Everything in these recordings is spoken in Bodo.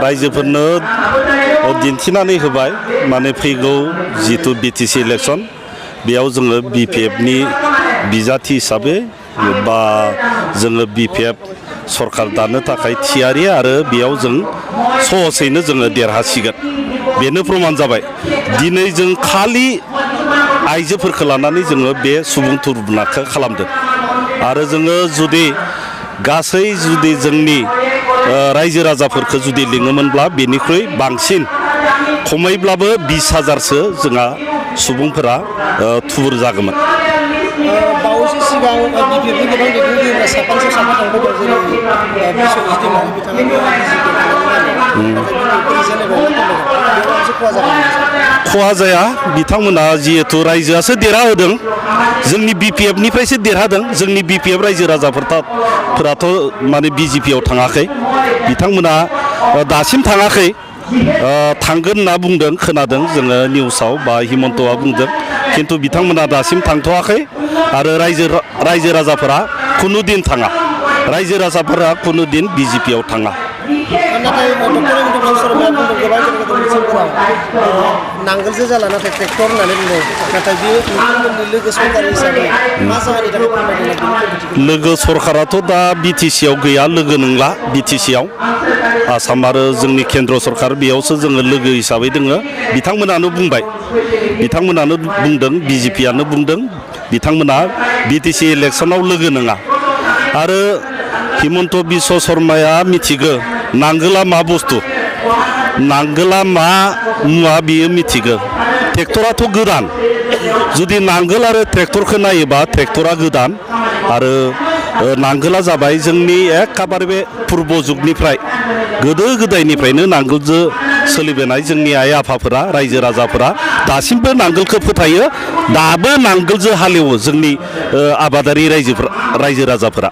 रायजोफोरनो दिन्थिनानै होबाय माने फैगौ जितु बिटिसि इलेक्सन बेयाव जोङो बिपिएफनि बिजाथि हिसाबै बा जोङो बिपिएफ सरकार दानो थाखाय थियारि आरो बेयाव जों सहसैनो जोङो देरहासिगोन बेनो प्रमान जाबाय दिनै जों खालि आइजोफोरखौ लानानै जोङो बे सुबुं थुबुरनाखौ खालामदों आरो जोङो जुदि गासै जुदि जोंनि रायजो राजाफोरखौ जुदि लिङोमोनब्ला बेनिख्रुइ बांसिन खमैब्लाबो 20,000सो जोंहा सुबुंफोरा थुबुर जागौमोन। बावैसो सिगां बिपिएफनि गोबां दैदेनगिरिफोरा साफानिफ्राय साफा थांबाय दं जेरै बिश्वजित दैमारि बिथाङा खहा जाया बिथांमोना जिहेथु रायजोआसो देरहा होदों जोंनि बिपिएफनिफ्रायसो देरहादों जोंनि बिपिएफ रायजो राजाफोराथ' माने बिजेपिआव थाङाखै बिथांमोना दासिम थाङाखै थांगोन होनना बुंदों खोनादों जोङो निउसाव बा हिमन्तआ बुंदों खिन्थु बिथांमोना दासिम थांथ'वाखै आरो रायजो राजाफोरा खुनु दिन थाङा रायजो राजाफोरा खुनु दिन बिजेपिआव थाङा। नाथाय डक्टर हिमन्त शर्माया बुंदों गोबां गेदेर मिथिंफोराव नांगोलजों जाला नाथाय ट्रेक्टर होननानै बुंदों नाथाय बे नोंथांमोननि लोगो सरकार हिसाबै मा जाहोननि थाखाय फोरमायदों लोगो सरकाराथ' दा बिटिसिआव गैया लोगो नंला बिटिसिआव आसाम आरो जोंनि केन्द्र सरकार बेयावसो जोङो लोगो हिसाबै दोङो बिथांमोनानो बुंबाय बिथांमोनानो बुंदों बिजेपिआनो बुंदों बिथांमोना बिटिसि इलेक्सनाव लोगो नङा आरो हिमन्त बिश्व शर्माया मिथिगौ नांगोला मा बुस्थु नांगोला मा मुवा बियो मिथिगौ ट्रेक्टराथ' गोदान जुदि नांगोल आरो ट्रेक्टरखौ नायोबा ट्रेक्टरा गोदान आरो नांगोला जाबाय जोंनि एखेबारे बे पुर्ब जुगनिफ्राय गोदो गोदायनिफ्रायनो नांगोलजों सोलिबोनाय जोंनि आइ आफाफोरा रायजो राजाफोरा दासिमबो नांगोलखौ फोथायो दाबो नांगोलजों हालेवो जोंनि आबादारि रायजो राजाफोरा।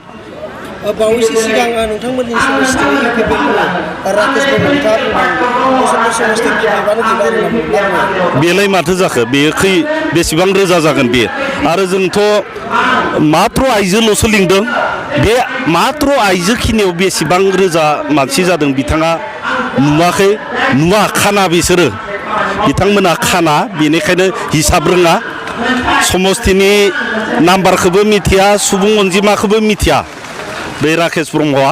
बावैसो सिगां नोंथांमोननि समस्थिनि इउपिपिएलनि राकेश ब्रह्म बिथाङा बेलाय माथो जाखो बेयो बेसेबां रोजा जागोन बे आरो जोंथ' माथ्र आइजोल'सो लिंदों बे माथ्र आइजोखिनियाव बेसेबां रोजा मानसि जादों बिथाङा नुवाखै नुवा खाना बिसोरो बिथांमोना खाना बेनिखायनो हिसाब रोङा समस्थिनि नाम्बारखौबो मिथिया सुबुं अनजिमाखौबो मिथिया बे राकेश ब्रह्मआ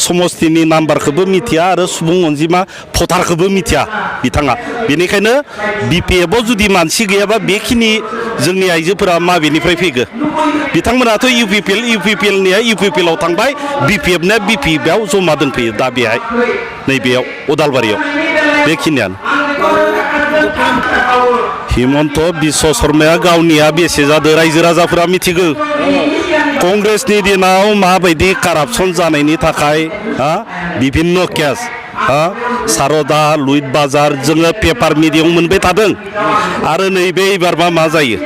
समस्थिनि नाम्बारखौबो मिथिया आरो सुबुं अनजिमा भटारखौबो मिथिया बिथाङा बेनिखायनो बिपिएफआव जुदि मानसि गैयाबा बेखिनि जोंनि आइजोफोरा माबेनिफ्राय फैगो बिथांमोनाथ' इउपिपिएलनिया इउपिपिएलआव थांबाय बिपिएफनिया बिपिएफआव जमा दोनफैयो दा बेहाय नैबेयाव उदालबारियाव बेखिनियानो। हिमन्त बिश्व शर्माया गावनिया बेसे जादों रायजो राजाफोरा मिथिगौ कंग्रेसनि दिनाव माबायदि कारापसन जानायनि थाखाय बिभिन्न केस सारदा लुइट बाजार जोङो पेपार मिडियायाव मोनबाय थादों आरो नैबे एबारबा मा जायो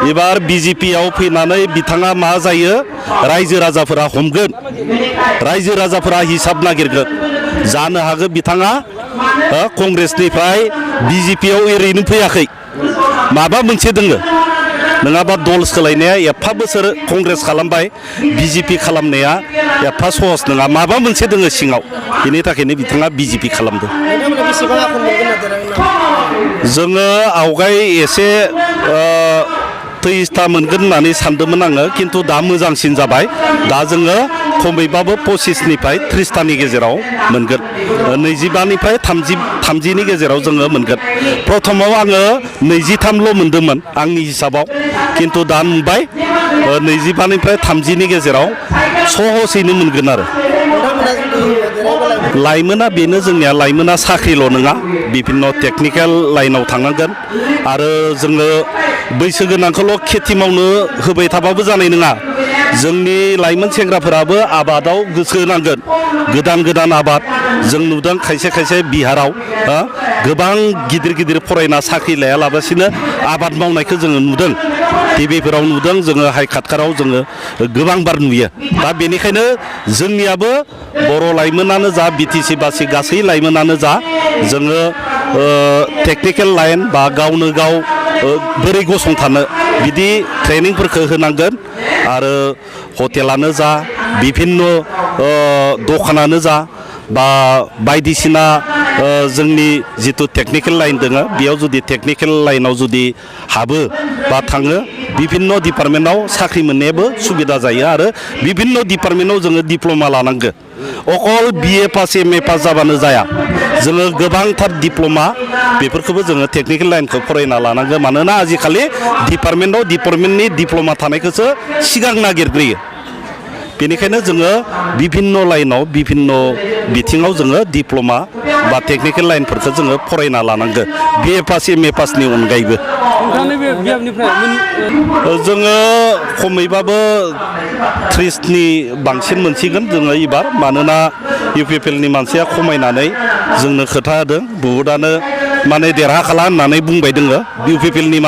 एबार बिजेपिआव फैनानै बिथाङा मा जायो रायजो राजाफोरा हमगोन रायजो राजाफोरा हिसाब नागिरगोन जानो हागौ बिथाङा कंग्रेसनिफ्राय बिजेपिआव ओरैनो फैयाखै माबा मोनसे दोङो नङाबा दल सोलायनाया एफा बोसोर कंग्रेस खालामबाय बिजेपि खालामनाया एफा सहस नङा माबा मोनसे दोङो सिङाव बेनि थाखायनो बिथाङा बिजेपि खालामदों। जोङो आवगाय एसे तेइसथा मोनगोन होननानै सानदोंमोन आङो खिन्थु दा मोजांसिन जाबाय दा जोङो खमैबाबो 25निफ्राय 30थानि गेजेराव मोनगोन 25निफ्राय 30नि गेजेराव जोङो मोनगोन प्रथमाव आङो 23ल' मोनदोंमोन आंनि हिसाबाव खिन्थु दा नुबाय 25निफ्राय 30नि गेजेराव सहसैनो मोनगोन आरो लाइमोना बेनो जोंनिया लाइमोना साख्रिल' नङा बिभिन्न टेकनिकेल लाइनाव थांनांगोन आरो जोङो बैसो गोनांखौल' खेथि मावनो होबाय थाबाबो जानाय नङा जोंनि लाइमोन सेंग्राफोराबो आबादाव गोसो होनांगोन गोदान आबाद जों नुदों खायसे बिहाराव गोबां गिदिर फरायना साख्रि लायालाबासिनो आबाद मावनायखौ जोङो नुदों टिभिफोराव नुदों जोङो हाइ काटकाराव जोङो गोबांबार नुयो दा बेनिखायनो जोंनियाबो बर' लाइमोनानो जा बिटिसि बासि गासै लाइमोनानो जा जोङो टेकनिकेल लाइन बा गावनो गाव बोरै गसंथानो बिदि ट्रेनिंफोरखौ होनांगोन आरो हटेलानो जा बिभिन्न दखानानो जा बा बायदिसिना जोंनि जिथु टेकनिकेल लाइन दङ बेयाव जुदि टेकनिकेल लाइनाव जुदि हाबो बा थाङो बिभिन्न डिपार्टमेन्टआव साख्रि मोननायाबो सुबिदा जायो आरो बिभिन्न डिपार्टमेन्टआव जोङो डिप्ल'मा लानांगौ अकल BA पास MA पास जाबानो जाया जोङो गोबांथार डिप्ल'मा बेफोरखौबो जोङो टेकनिकेल लाइनखौ फरायना लानांगौ मानोना आजिखालि डिपार्टमेन्टनि डिप्ल'मा थानायखौसो सिगां नागिरग्रोयो बेनिखायनो जोङो बिभिन्न लाइनाव बिभिन्न बिथिङाव जोङो डिप्ल'मा बा टेकनिकेल लाइनफोरखौ जोङो फरायना लानांगौ BA पास MA पासनि अनगायैबो जोङो खमैबाबो 30नि बांसिन मोनसिगोन जोङो एबार मानोना UPPL नि मानसिया खमायनानै जोंनो खोथा होदों बहुदआनो माने देरहाखाला होननानै बुंबाय दोङो UPPL नि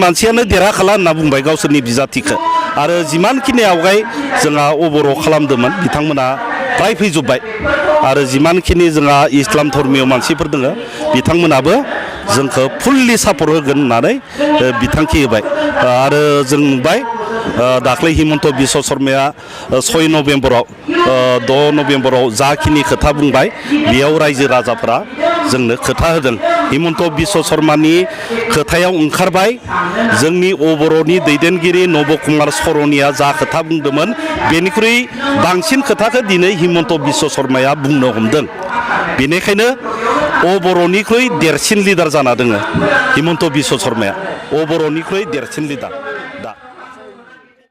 मानसियानो देरहाखाला होनना बुंबाय गावसोरनि बिजाथिखौ आरो जिमानखिनि आवगाय जोंहा अबर' खालामदोंमोन बिथांमोना फ्राय फैजोब्बाय आरो जिमानखिनि जोंहा इस्लाम धर्मीय मानसिफोर दङ बिथांमोनाबो जोंखौ फुल्लि सापर्ट होगोन होननानै बिथांखि होबाय आरो जों नुबाय दाख्लै हिमन्त बिश्व शर्माया 6 नभेम्बराव 6 नभेम्बराव जाखिनि खोथा बुंबाय बेयाव रायजो राजाफोरा जोंनो खोथा होदों हिमन्त बिश्व शर्मानि खोथायाव ओंखारबाय जोंनि अबर'नि दैदेनगिरि नब कुमार सरनिया जा खोथा बुंदोंमोन बेनिख्रुइ बांसिन खोथाखौ दिनै हिमन्त बिश्व शर्माया बुंनो हमदों बेनिखायनो अबर'निख्रुइ देरसिन लिडार जाना दोङो हिमन्त बिश्व शर्माया अबर'निख्रुइ देरसिन लिडार